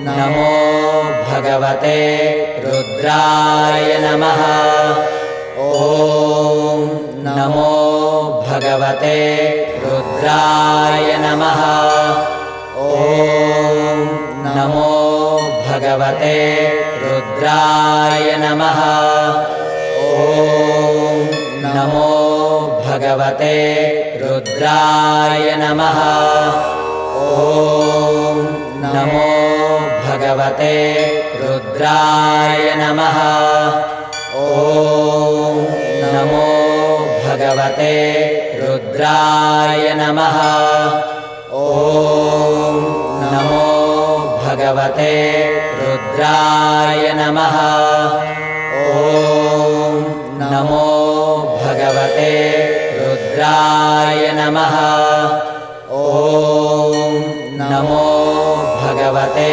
नमो भगवते रुद्राय नमः। ॐ नमो भगवते रुद्राय नमः। ॐ नमो भगवते रुद्राय नमः। ॐ नमो भगवते रुद्राय नमः। ॐ नमो भगवते रुद्राय नमः। ॐ नमो भगवते रुद्राय नमः। ॐ नमो भगवते रुद्राय नमः। ॐ नमो भगवते रुद्राय नमः। ॐ नमो भगवते